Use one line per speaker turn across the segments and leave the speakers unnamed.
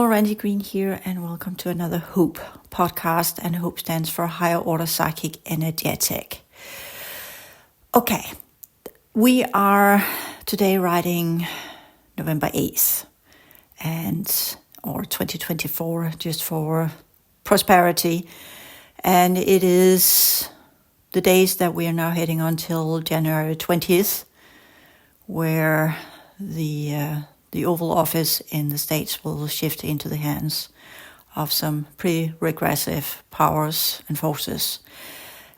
Hello, Randi Green here, and welcome to another HOPE podcast. And HOPE stands for Higher Order Psychic Energetic. Okay, we are today writing November 8th, or 2024, just for prosperity. And it is the days that we are now heading on till January 20th, where the Oval Office in the States will shift into the hands of some pretty regressive powers and forces.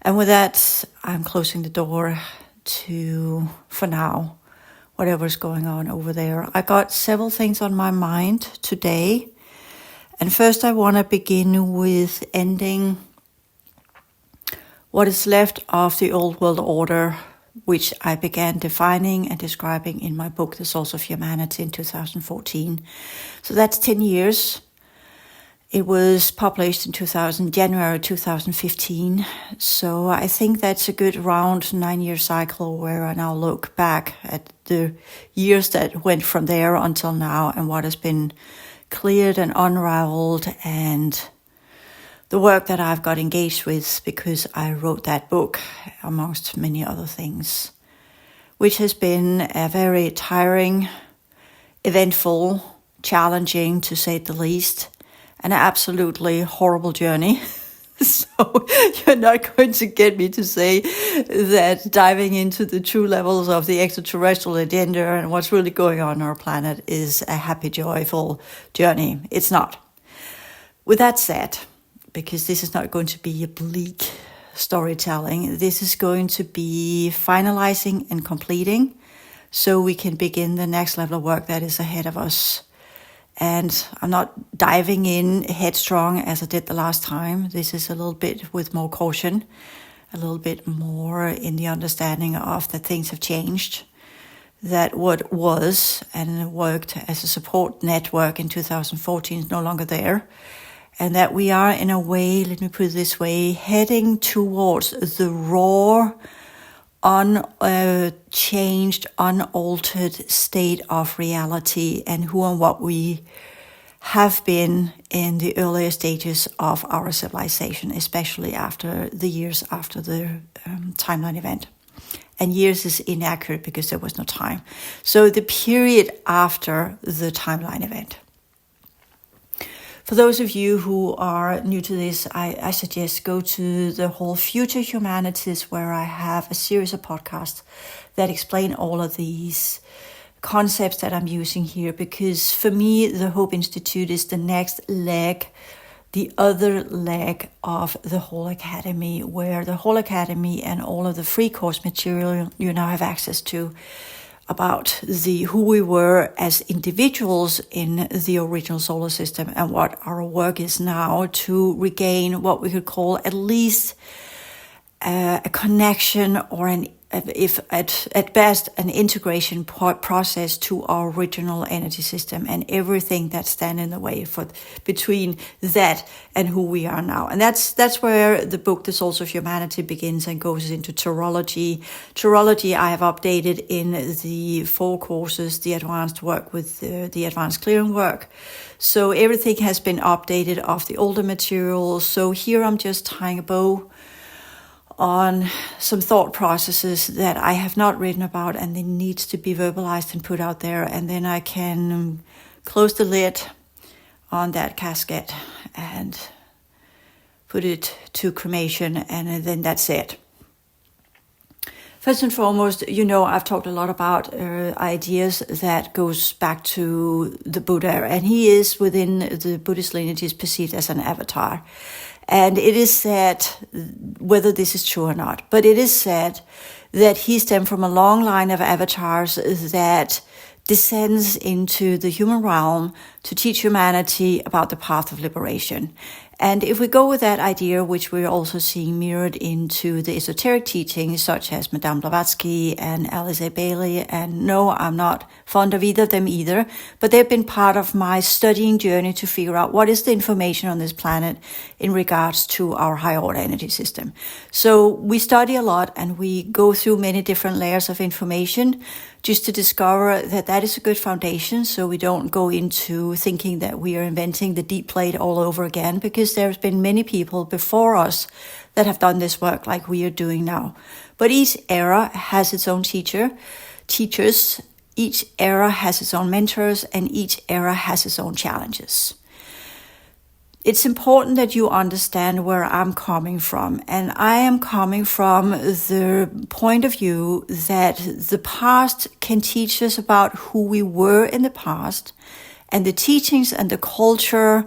And with that, I'm closing the door to, for now, whatever's going on over there. I got several things on my mind today. And first I want to begin with ending what is left of the old world order, which I began defining and describing in my book, The Source of Humanity, in 2014. So that's 10 years. It was published in January 2015. So I think that's a good round 9-year cycle where I now look back at the years that went from there until now and what has been cleared and unraveled, and the work that I've got engaged with because I wrote that book, amongst many other things, which has been a very tiring, eventful, challenging, to say the least, an absolutely horrible journey. So you're not going to get me to say that diving into the true levels of the extraterrestrial agenda and what's really going on our planet is a happy, joyful journey. It's not. With that said, because this is not going to be a bleak storytelling. This is going to be finalizing and completing so we can begin the next level of work that is ahead of us. And I'm not diving in headstrong as I did the last time. This is a little bit with more caution, a little bit more in the understanding of that things have changed, that what was and worked as a support network in 2014 is no longer there. And that we are, in a way, let me put it this way, heading towards the raw, unchanged, unaltered state of reality and who and what we have been in the earlier stages of our civilization, especially after the years after the timeline event. And years is inaccurate because there was no time. So the period after the timeline event. For those of you who are new to this, I suggest go to the whole Future Humanities, where I have a series of podcasts that explain all of these concepts that I'm using here. Because for me, the Hope Institute is the next leg, the other leg of the whole Academy, where the whole Academy and all of the free course material you now have access to about who we were as individuals in the original solar system and what our work is now to regain what we could call at least a connection or if at best an integration process to our original energy system and everything that stands in the way between that and who we are now. And that's where the book The Source of Humanity begins and goes into Tarology. Tarology I have updated in the 4 courses, the advanced work with the advanced clearing work. So everything has been updated of the older material. So here I'm just tying a bow on some thought processes that I have not written about and they needs to be verbalized and put out there. And then I can close the lid on that casket and put it to cremation, and then that's it. First and foremost, I've talked a lot about ideas that goes back to the Buddha, and he is within the Buddhist lineages perceived as an avatar. And it is said, whether this is true or not, but it is said that he stemmed from a long line of avatars that descends into the human realm to teach humanity about the path of liberation. And if we go with that idea, which we're also seeing mirrored into the esoteric teachings, such as Madame Blavatsky and Alice A. Bailey, and no, I'm not fond of either of them either, but they've been part of my studying journey to figure out what is the information on this planet in regards to our higher order energy system. So we study a lot and we go through many different layers of information just to discover that that is a good foundation, so we don't go into thinking that we are inventing the deep plate all over again, because there's been many people before us that have done this work like we are doing now. But each era has its own teachers, each era has its own mentors, and each era has its own challenges. It's important that you understand where I'm coming from. And I am coming from the point of view that the past can teach us about who we were in the past, and the teachings and the culture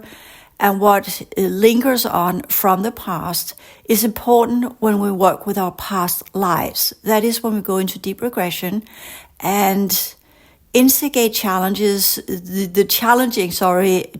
and what lingers on from the past is important when we work with our past lives. That is when we go into deep regression and instigate challenges, the challenging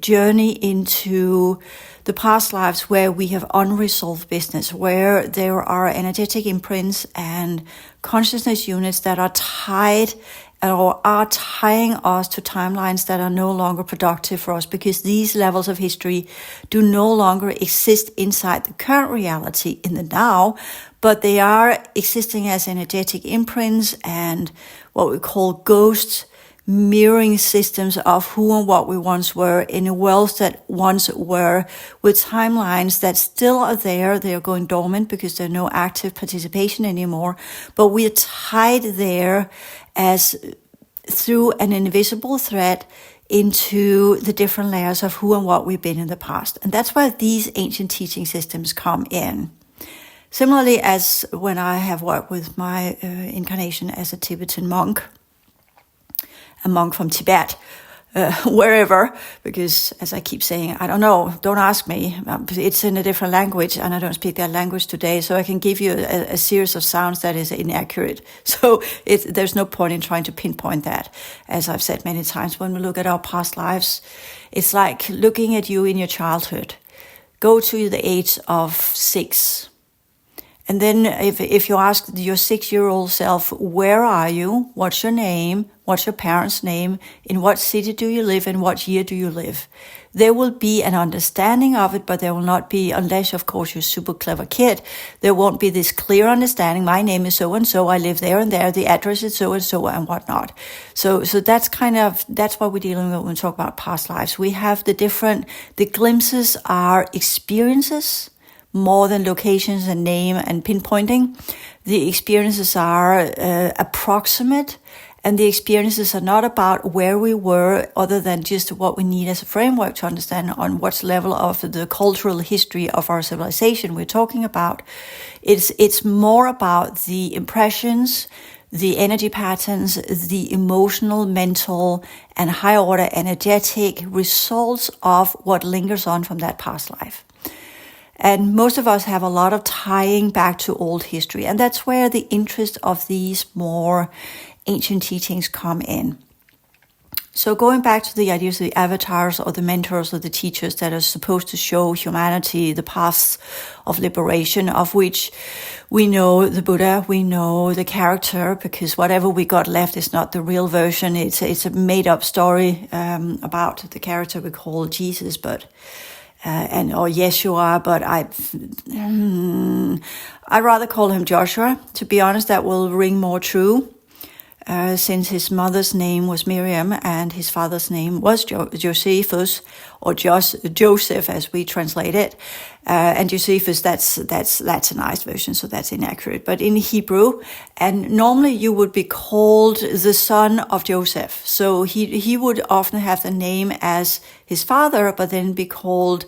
journey into the past lives where we have unresolved business, where there are energetic imprints and consciousness units that are tied or are tying us to timelines that are no longer productive for us, because these levels of history do no longer exist inside the current reality in the now, but they are existing as energetic imprints and what we call ghosts, mirroring systems of who and what we once were in a world that once were, with timelines that still are there. They are going dormant because there's no active participation anymore, but we are tied there as through an invisible thread into the different layers of who and what we've been in the past. And that's where these ancient teaching systems come in. Similarly, as when I have worked with my incarnation as a Tibetan monk, a monk from Tibet, wherever, because as I keep saying, I don't know, don't ask me. It's in a different language and I don't speak that language today, so I can give you a series of sounds that is inaccurate. So there's no point in trying to pinpoint that. As I've said many times, when we look at our past lives, it's like looking at you in your childhood. Go to the age of 6. And then if you ask your 6-year-old self, where are you? What's your name? What's your parents' name? In what city do you live? And what year do you live? There will be an understanding of it, but there will not be, unless of course you're a super clever kid, there won't be this clear understanding. My name is so-and-so, I live there and there, the address is so-and-so and whatnot. So that's that's what we're dealing with when we talk about past lives. We have the glimpses are experiences, more than locations and name and pinpointing. The experiences are approximate, and the experiences are not about where we were, other than just what we need as a framework to understand on what level of the cultural history of our civilization we're talking about. It's more about the impressions, the energy patterns, the emotional, mental, and high order energetic results of what lingers on from that past life. And most of us have a lot of tying back to old history. And that's where the interest of these more ancient teachings come in. So going back to the ideas of the avatars or the mentors or the teachers that are supposed to show humanity the paths of liberation, of which we know the Buddha, we know the character, because whatever we got left is not the real version. It's a made up story about the character we call Jesus, or Yeshua, but I'd rather call him Joshua. To be honest, that will ring more true, since his mother's name was Miriam and his father's name was Josephus, or Joseph as we translate it. And Josephus, that's Latinized version, so that's inaccurate. But in Hebrew, and normally you would be called the son of Joseph. So he would often have the name as his father, but then be called,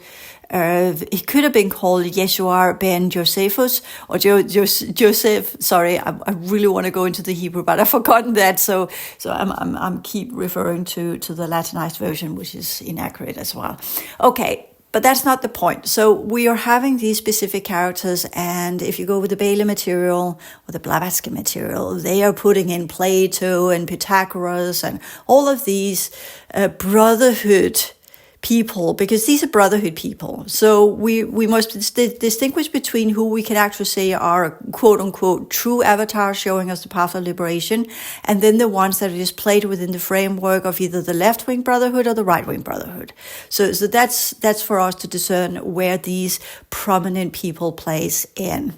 he could have been called Yeshua ben Josephus, or Joseph. Sorry, I really want to go into the Hebrew, but I've forgotten that. So I'm keep referring to the Latinized version, which is inaccurate as well. Okay. But that's not the point. So we are having these specific characters, and if you go with the Bailey material or the Blavatsky material, they are putting in Plato and Pythagoras and all of these brotherhood people, because these are brotherhood people. So we must distinguish between who we can actually say are quote unquote true avatars showing us the path of liberation, and then the ones that are just played within the framework of either the left-wing brotherhood or the right-wing brotherhood. So that's for us to discern where these prominent people place in.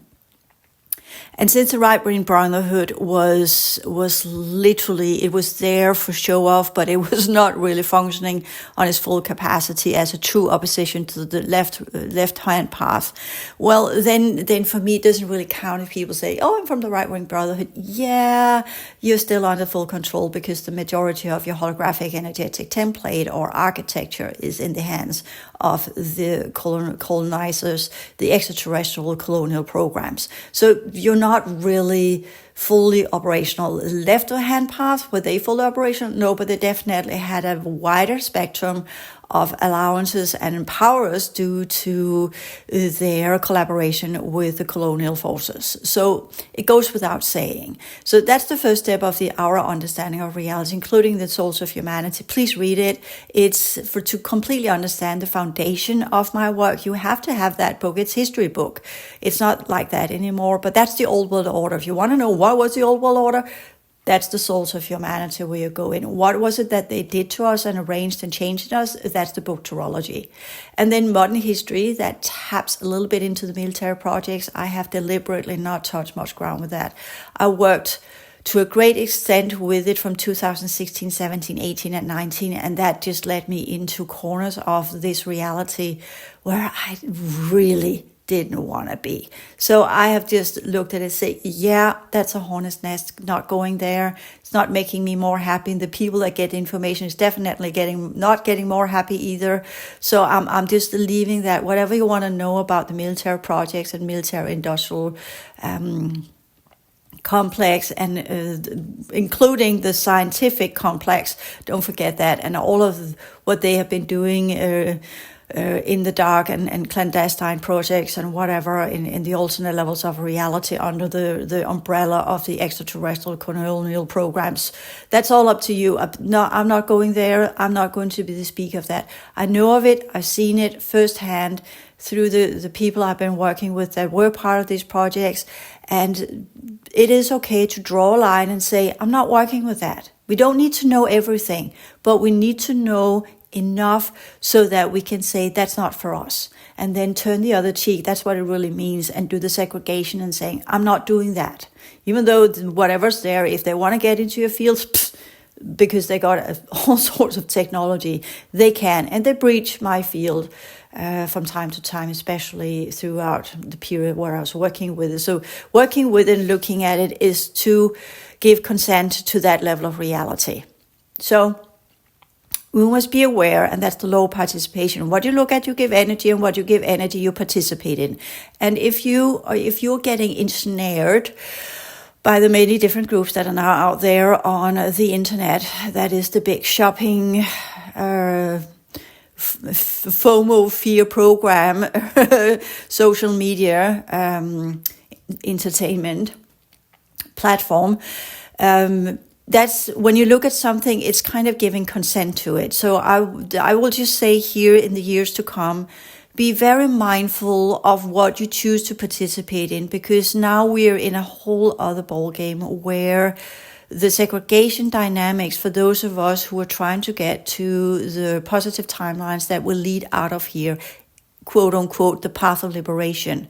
And since the right-wing brotherhood was literally, it was there for show off, but it was not really functioning on its full capacity as a true opposition to the left-hand path. Well, then for me, it doesn't really count if people say, oh, I'm from the right-wing brotherhood. Yeah, you're still under full control because the majority of your holographic energetic template or architecture is in the hands of the colonizers, the extraterrestrial colonial programs. So you're not really fully operational. Left-hand path, were they fully operational? No, but they definitely had a wider spectrum of allowances and powers due to their collaboration with the colonial forces. So it goes without saying. So that's the first step of our understanding of reality, including the Souls of Humanity. Please read it. It's to completely understand the foundation of my work. You have to have that book. It's history book. It's not like that anymore, but that's the old world order. If you want to know what was the old world order, that's the Souls of Humanity where you go in. What was it that they did to us and arranged and changed us? That's the book Terology. And then modern history, that taps a little bit into the military projects. I have deliberately not touched much ground with that. I worked to a great extent with it from 2016, 17, 18, and 19, and that just led me into corners of this reality where I really didn't want to be. So I have just looked at it and said, yeah, that's a hornet's nest, not going there. It's not making me more happy. And the people that get information is definitely not getting more happy either. So I'm just leaving that. Whatever you want to know about the military projects and military industrial complex, and including the scientific complex, don't forget that, and all of what they have been doing in the dark and clandestine projects and whatever in the alternate levels of reality under the umbrella of the extraterrestrial colonial programs. That's all up to you. I'm not going there. I'm not going to be the speaker of that. I know of it. I've seen it firsthand through the people I've been working with that were part of these projects. And it is okay to draw a line and say, I'm not working with that. We don't need to know everything, but we need to know enough so that we can say that's not for us, and then turn the other cheek. That's what it really means, and do the segregation and saying, I'm not doing that. Even though whatever's there, if they want to get into your fields, because they got all sorts of technology, they can, and they breach my field from time to time, especially throughout the period where I was working with it. So working with it and looking at it is to give consent to that level of reality. So we must be aware, and that's the low participation. What you look at, you give energy, and what you give energy, you participate in. And if you're getting ensnared by the many different groups that are now out there on the internet, that is the big shopping, FOMO fear program, social media, entertainment platform, that's when you look at something, it's kind of giving consent to it. So I will just say here in the years to come, be very mindful of what you choose to participate in, because now we're in a whole other ballgame where the segregation dynamics for those of us who are trying to get to the positive timelines that will lead out of here, quote unquote, the path of liberation.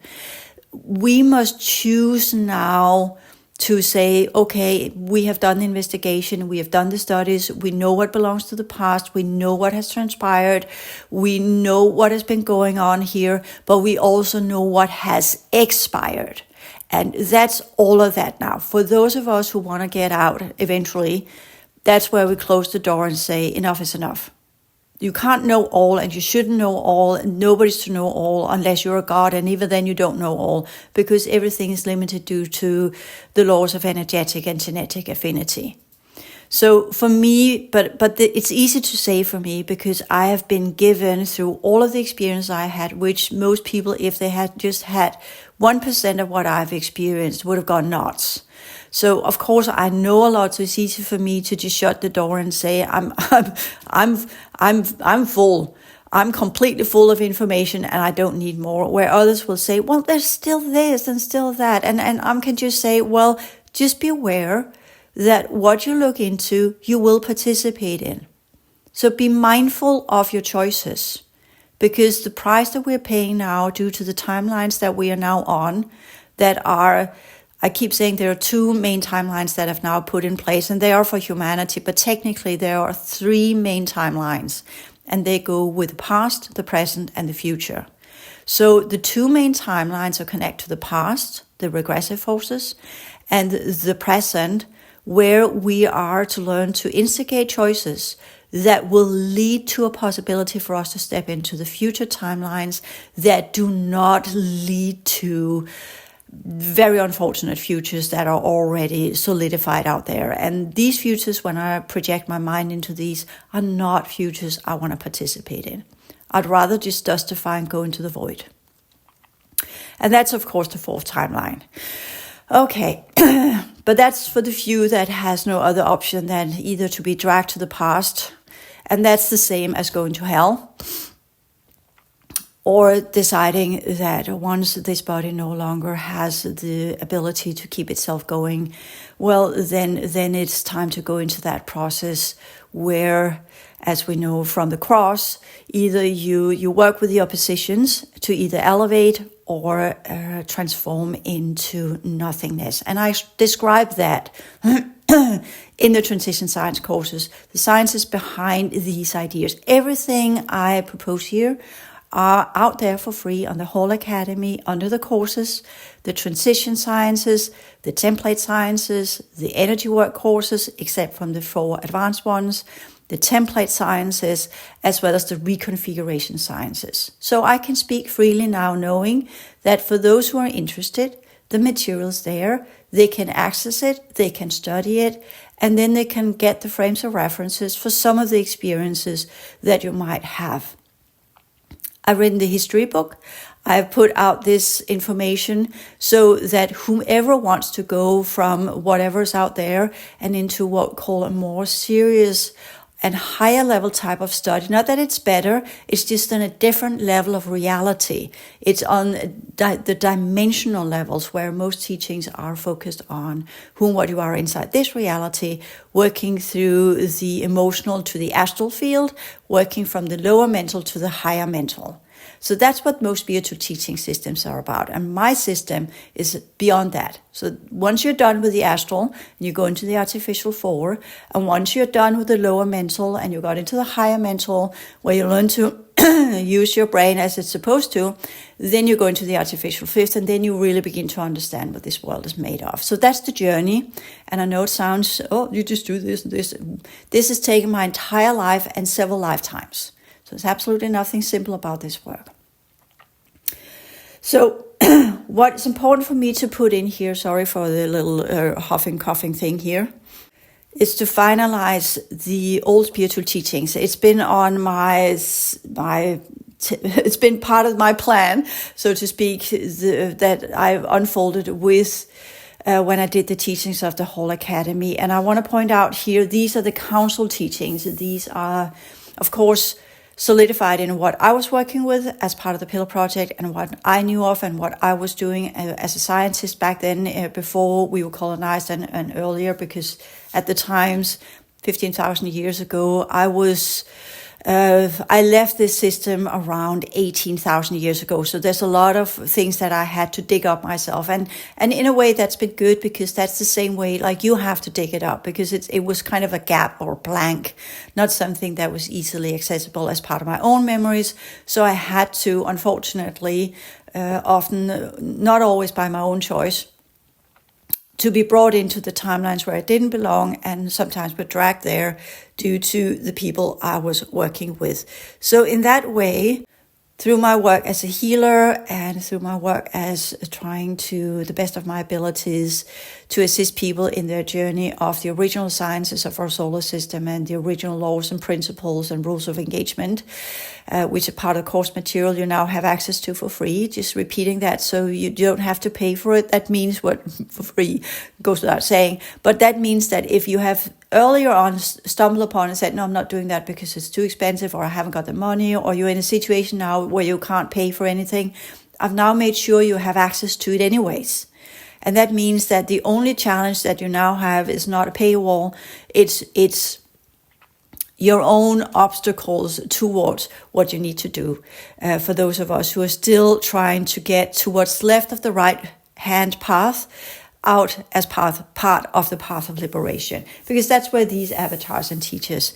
We must choose now to say, okay, we have done the investigation, we have done the studies, we know what belongs to the past, we know what has transpired, we know what has been going on here, but we also know what has expired. And that's all of that now. For those of us who want to get out eventually, that's where we close the door and say, enough is enough. You can't know all, and you shouldn't know all, and nobody's to know all unless you're a god, and even then you don't know all, because everything is limited due to the laws of energetic and genetic affinity. So for me, it's easy to say for me, because I have been given through all of the experience I had, which most people, if they had just had 1% of what I've experienced, would have gone nuts. So of course I know a lot, so it's easy for me to just shut the door and say I'm full. I'm completely full of information and I don't need more. Where others will say, well, there's still this and still that, and I can just say, well, just be aware that what you look into, you will participate in. So be mindful of your choices, because the price that we're paying now due to the timelines that we are now on, that are I keep saying there are two main timelines that I've now put in place, and they are for humanity, but technically there are three main timelines, and they go with the past, the present, and the future. So the two main timelines are connected to the past, the regressive forces, and the present, where we are to learn to instigate choices that will lead to a possibility for us to step into the future timelines that do not lead to very unfortunate futures that are already solidified out there. And these futures, when I project my mind into these, are not futures I want to participate in. I'd rather just justify and go into the void. And that's, of course, the fourth timeline. Okay, but that's for the few that has no other option than either to be dragged to the past, and that's the same as going to hell, or deciding that once this body no longer has the ability to keep itself going, well, then it's time to go into that process where, as we know from the cross, either you work with the oppositions to either elevate or transform into nothingness. And I describe that in the transition science courses, the sciences behind these ideas. Everything I propose here are out there for free on the whole academy, under the courses, the transition sciences, the template sciences, the energy work courses, except from the 4 advanced ones, the template sciences, as well as the reconfiguration sciences. So I can speak freely now, knowing that for those who are interested, the material's there, they can access it, they can study it, and then they can get the frames of references for some of the experiences that you might have. I've written the history book. I've put out this information so that whomever wants to go from whatever's out there and into what we call a more serious and higher level type of study. Not that it's better, it's just on a different level of reality. It's on the dimensional levels where most teachings are focused on who and what you are inside this reality, working through the emotional to the astral field, working from the lower mental to the higher mental. So that's what most spiritual teaching systems are about. And my system is beyond that. So once you're done with the astral, and you go into the artificial 4, and once you're done with the lower mental, and you got into the higher mental, where you learn to use your brain as it's supposed to, then you go into the artificial 5th, and then you really begin to understand what this world is made of. So that's the journey. And I know it sounds, oh, you just do this and this. This has taken my entire life and several lifetimes. So there's absolutely nothing simple about this work. So what's important for me to put in here, sorry for the little huffing, coughing thing here, is to finalize the old spiritual teachings. It's been on it's been part of my plan, so to speak, that I've unfolded with when I did the teachings of the whole academy. And I want to point out here, these are the council teachings. These are, of course, solidified in what I was working with as part of the Pillar Project and what I knew of and what I was doing as a scientist back then, before we were colonized and earlier, because at the times, 15,000 years ago, I left this system around 18,000 years ago. So there's a lot of things that I had to dig up myself. And in a way that's been good, because that's the same way, like you have to dig it up, because it was kind of a gap or blank, not something that was easily accessible as part of my own memories. So I had to, unfortunately, often, not always by my own choice, to be brought into the timelines where I didn't belong, and sometimes were dragged there due to the people I was working with. So in that way, through my work as a healer and through my work as trying to the best of my abilities to assist people in their journey of the original sciences of our solar system and the original laws and principles and rules of engagement, which are part of the course material you now have access to for free. Just repeating that so you don't have to pay for it. That means what for free goes without saying. But that means that if you have earlier on stumbled upon and said, no, I'm not doing that because it's too expensive, or I haven't got the money, or you're in a situation now where you can't pay for anything, I've now made sure you have access to it anyways. And that means that the only challenge that you now have is not a paywall, it's your own obstacles towards what you need to do. For those of us who are still trying to get towards left of the right hand path, out as part of the path of liberation, because that's where these avatars and teachers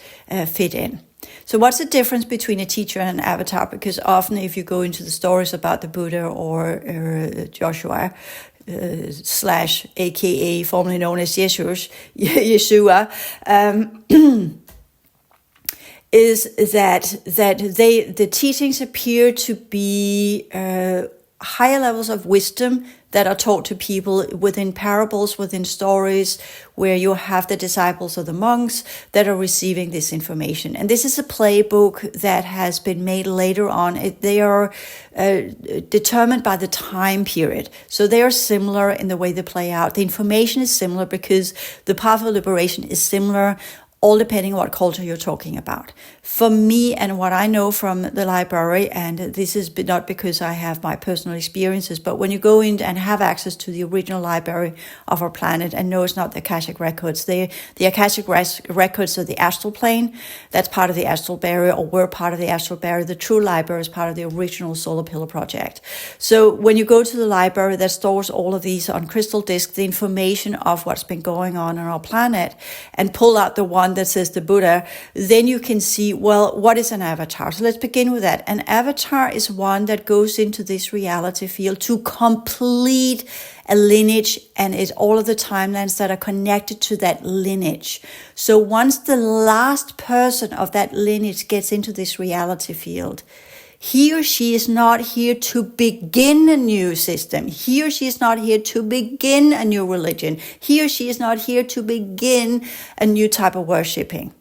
fit in. So what's the difference between a teacher and an avatar? Because often if you go into the stories about the Buddha or Joshua, slash aka formerly known as Yeshua, is that the teachings appear to be higher levels of wisdom that are taught to people within parables, within stories, where you have the disciples or the monks that are receiving this information. And this is a playbook that has been made later on. They are determined by the time period. So they are similar in the way they play out. The information is similar because the path of liberation is similar, all depending on what culture you're talking about. For me, and what I know from the library, and this is not because I have my personal experiences, but when you go in and have access to the original library of our planet, and no, it's not the Akashic records, the Akashic records are the astral plane, that's part of the astral barrier, or we're part of the astral barrier. The true library is part of the original Solar Pillar project. So when you go to the library that stores all of these on crystal disk, the information of what's been going on our planet, and pull out the one that says the Buddha, then you can see, well, what is an avatar? So let's begin with that. An avatar is one that goes into this reality field to complete a lineage, and it's all of the timelines that are connected to that lineage. So once the last person of that lineage gets into this reality field, he or she is not here to begin a new system. He or she is not here to begin a new religion. He or she is not here to begin a new type of worshipping.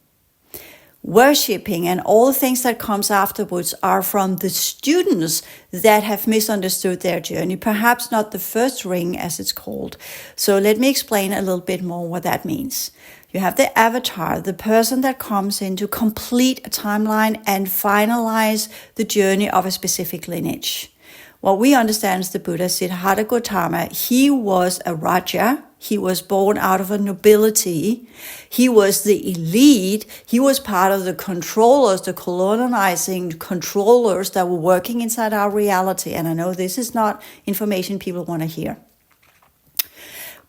Worshipping and all the things that comes afterwards are from the students that have misunderstood their journey, perhaps not the first ring as it's called. So let me explain a little bit more what that means. You have the avatar, the person that comes in to complete a timeline and finalize the journey of a specific lineage. What we understand is the Buddha, Siddhartha Gautama, he was a Raja. He was born out of a nobility. He was the elite. He was part of the controllers, the colonizing controllers that were working inside our reality. And I know this is not information people want to hear.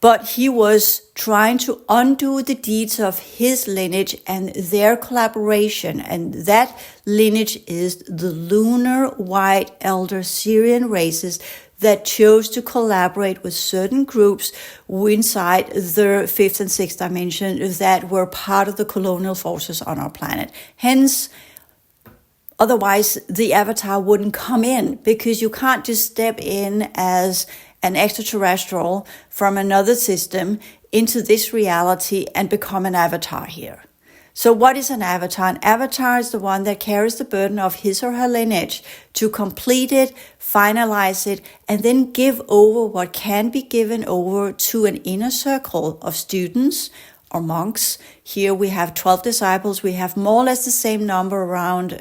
But he was trying to undo the deeds of his lineage and their collaboration. And that lineage is the lunar white elder Syrian races that chose to collaborate with certain groups inside the fifth and sixth dimension that were part of the colonial forces on our planet. Hence, otherwise the avatar wouldn't come in, because you can't just step in as an extraterrestrial from another system into this reality and become an avatar here. So what is an avatar? An avatar is the one that carries the burden of his or her lineage to complete it, finalize it, and then give over what can be given over to an inner circle of students or monks. Here we have 12 disciples. We have more or less the same number around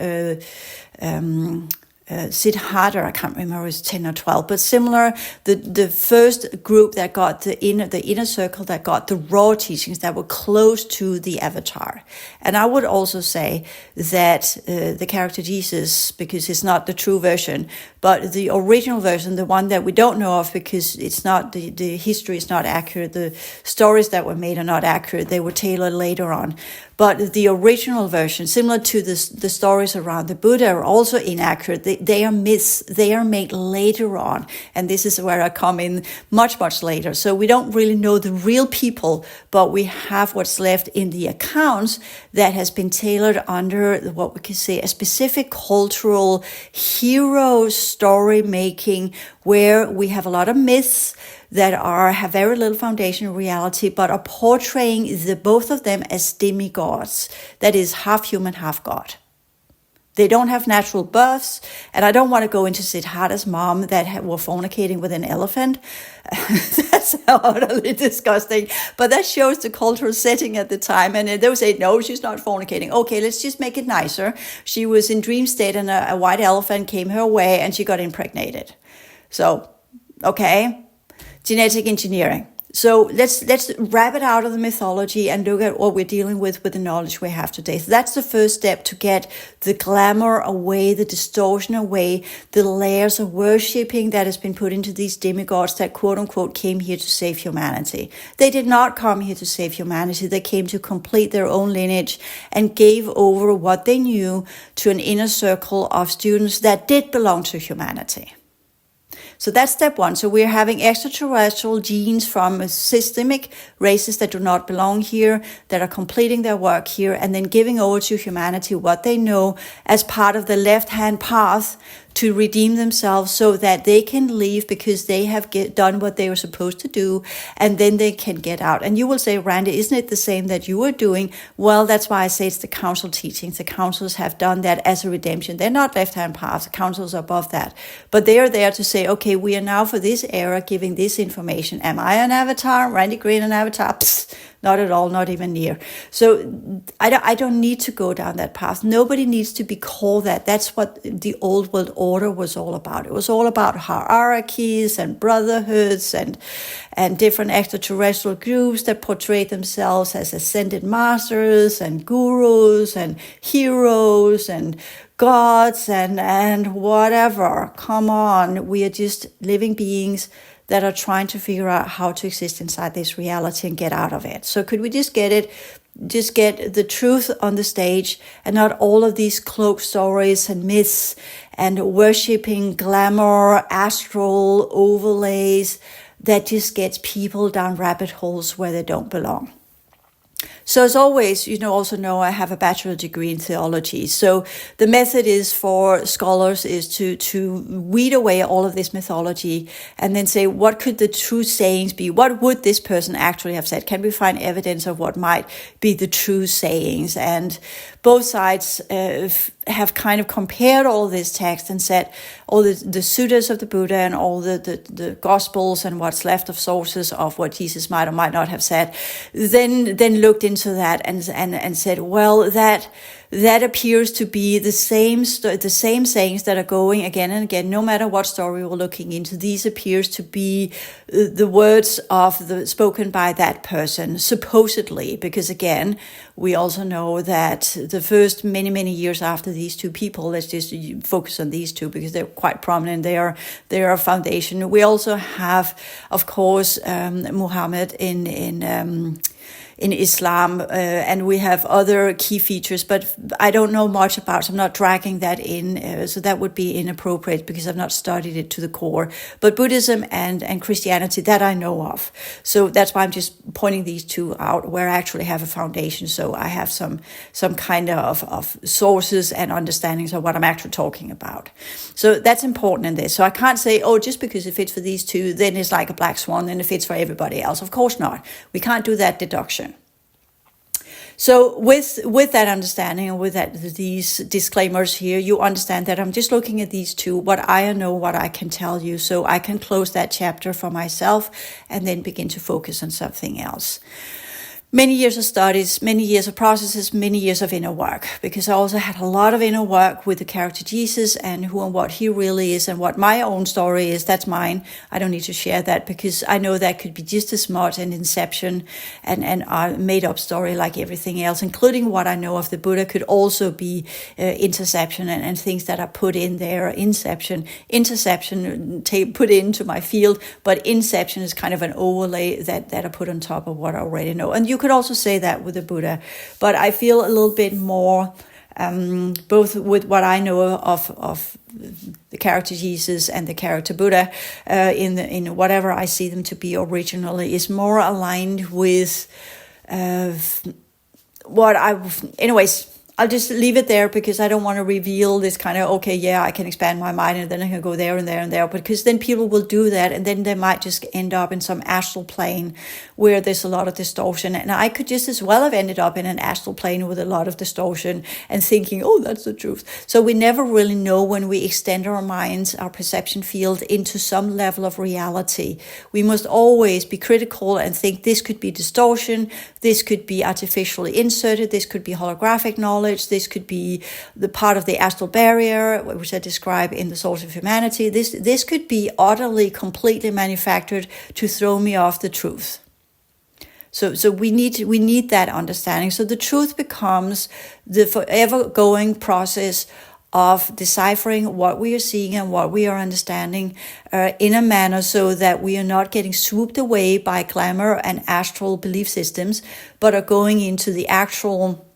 Siddhartha, I can't remember, it was 10 or 12, but similar. The first group that got the inner circle that got the raw teachings that were close to the avatar. And I would also say that the character Jesus, because it's not the true version, but the original version, the one that we don't know of because it's not, the history is not accurate, the stories that were made are not accurate, they were tailored later on. But the original version, similar to the stories around the Buddha, are also inaccurate. They are myths. They are made later on. And this is where I come in much, much later. So we don't really know the real people, but we have what's left in the accounts that has been tailored under what we can say a specific cultural hero story making, where we have a lot of myths that have very little foundation in reality, but are portraying both of them as demigods. That is half human, half God. They don't have natural births, and I don't want to go into Siddhartha's mom that were fornicating with an elephant. That's utterly disgusting, but that shows the cultural setting at the time. And they would say, no, she's not fornicating. Okay, let's just make it nicer. She was in dream state, and a white elephant came her way, and she got impregnated. So, okay. Genetic engineering. So let's wrap it out of the mythology and look at what we're dealing with the knowledge we have today. So that's the first step, to get the glamour away, the distortion away, the layers of worshipping that has been put into these demigods that quote unquote came here to save humanity. They did not come here to save humanity. They came to complete their own lineage and gave over what they knew to an inner circle of students that did belong to humanity. So that's step one. So we're having extraterrestrial genes from systemic races that do not belong here, that are completing their work here, and then giving over to humanity what they know as part of the left-hand path to redeem themselves, so that they can leave because they have done what they were supposed to do, and then they can get out. And you will say, Randi, isn't it the same that you are doing? Well, that's why I say it's the council teachings. The councils have done that as a redemption. They're not left-hand paths. The councils are above that. But they are there to say, okay, we are now for this era giving this information. Am I an avatar? Randi Green an avatar? Psst. Not at all, not even near. So I don't need to go down that path. Nobody needs to be called that. That's what the old world order was all about. It was all about hierarchies and brotherhoods and different extraterrestrial groups that portrayed themselves as ascended masters and gurus and heroes and gods and whatever. Come on, we are just living beings that are trying to figure out how to exist inside this reality and get out of it. So could we just get the truth on the stage, and not all of these cloaked stories and myths and worshipping glamour, astral overlays that just gets people down rabbit holes where they don't belong. So as always, also know I have a bachelor degree in theology. So the method is for scholars is to weed away all of this mythology and then say, what could the true sayings be? What would this person actually have said? Can we find evidence of what might be the true sayings? And both sides have kind of compared all this text and said all the suttas of the Buddha and all the Gospels and what's left of sources of what Jesus might or might not have said, then looked into that and said, well, that appears to be the same sayings that are going again and again, no matter what story we're looking into. These appears to be the words spoken by that person, supposedly, because again, we also know that the first many years after these two people, let's just focus on these two because they're quite prominent. They are a foundation. We also have, of course, Muhammad in Islam, and we have other key features, but I don't know much about, so I'm not dragging that in, so that would be inappropriate because I've not studied it to the core. But Buddhism and Christianity, that I know of. So that's why I'm just pointing these two out where I actually have a foundation, so I have some kind of sources and understandings of what I'm actually talking about. So that's important in this. So I can't say, just because it fits for these two, then it's like a black swan and it fits for everybody else. Of course not. We can't do that deduction. So with that understanding and with these disclaimers here, you understand that I'm just looking at these two, what I know, what I can tell you, so I can close that chapter for myself and then begin to focus on something else. Many years of studies, many years of processes, many years of inner work, because I also had a lot of inner work with the character Jesus and who and what he really is and what my own story is. That's mine. I don't need to share that because I know that could be just as much an inception and a made up story like everything else, including what I know of the Buddha could also be interception and things that are put in there. Interception, put into my field, but inception is kind of an overlay that are put on top of what I already know. And you could also say that with the Buddha, but I feel a little bit more, both with what I know of the character Jesus and the character Buddha, in whatever I see them to be originally, is more aligned with anyways. I'll just leave it there because I don't want to reveal this kind of, I can expand my mind and then I can go there and there and there. Because then people will do that and then they might just end up in some astral plane where there's a lot of distortion. And I could just as well have ended up in an astral plane with a lot of distortion and thinking, that's the truth. So we never really know when we extend our minds, our perception field into some level of reality. We must always be critical and think this could be distortion, this could be artificially inserted, this could be holographic knowledge, this could be the part of the astral barrier, which I describe in The Source of Humanity. This could be utterly, completely manufactured to throw me off the truth. So we need that understanding. So the truth becomes the forever going process of deciphering what we are seeing and what we are understanding in a manner so that we are not getting swooped away by glamour and astral belief systems, but are going into the actual,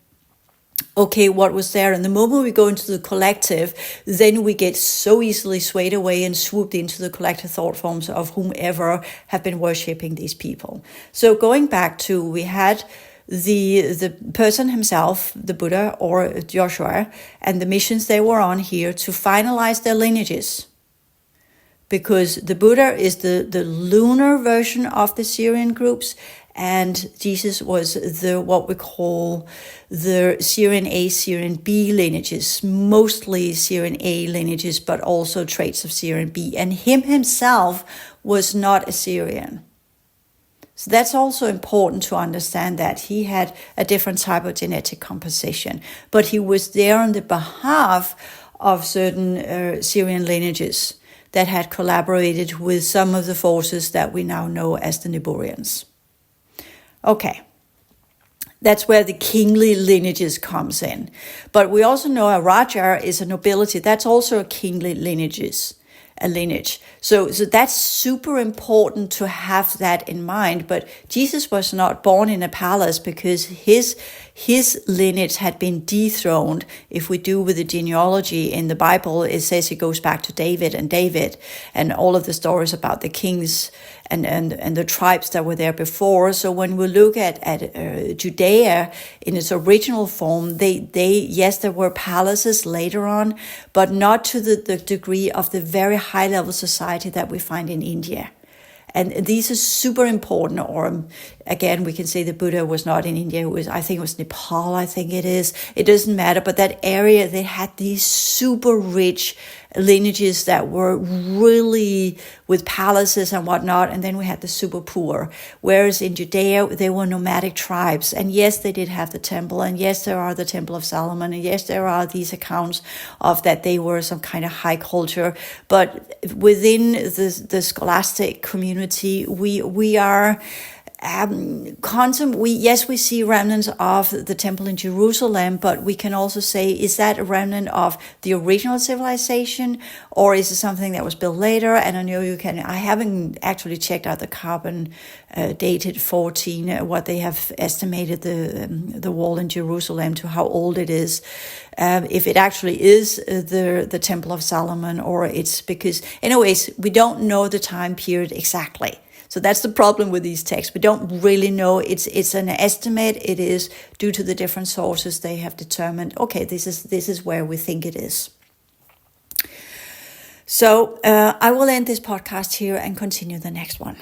okay, what was there? And the moment we go into the collective, then we get so easily swayed away and swooped into the collective thought forms of whomever have been worshipping these people. So going back to, we had the person himself, the Buddha or Joshua, and the missions they were on here to finalize their lineages. Because the Buddha is the lunar version of the Syrian groups, and Jesus was what we call the Syrian A, Syrian B lineages, mostly Syrian A lineages, but also traits of Syrian B. And himself was not a Syrian. So that's also important to understand, that he had a different type of genetic composition, but he was there on the behalf of certain Syrian lineages that had collaborated with some of the forces that we now know as the Niburians. Okay, that's where the kingly lineages comes in. But we also know a Raja is a nobility. That's also a kingly lineage. So that's super important to have that in mind. But Jesus was not born in a palace, because his lineage had been dethroned. If we do with the genealogy in the Bible, it says it goes back to David and all of the stories about the kings and the tribes that were there before. So when we look at Judea in its original form, yes, there were palaces later on, but not to the degree of the very high level society that we find in India. And these are super important. Or again, we can say the Buddha was not in India. I think it was Nepal, I think it is. It doesn't matter. But that area, they had these super rich lineages that were really with palaces and whatnot. And then we had the super poor. Whereas in Judea, they were nomadic tribes. And yes, they did have the temple. And yes, there are the Temple of Solomon. And yes, there are these accounts of that they were some kind of high culture. But within the scholastic community, we are we see remnants of the temple in Jerusalem, but we can also say, is that a remnant of the original civilization, or is it something that was built later? And I know I haven't actually checked out the carbon dated 14, what they have estimated the wall in Jerusalem to how old it is. If it actually is the Temple of Solomon, or it's because, anyways, we don't know the time period exactly. So that's the problem with these texts. We don't really know. It's an estimate. It is due to the different sources they have determined, okay, this is where we think it is. So I will end this podcast here and continue the next one.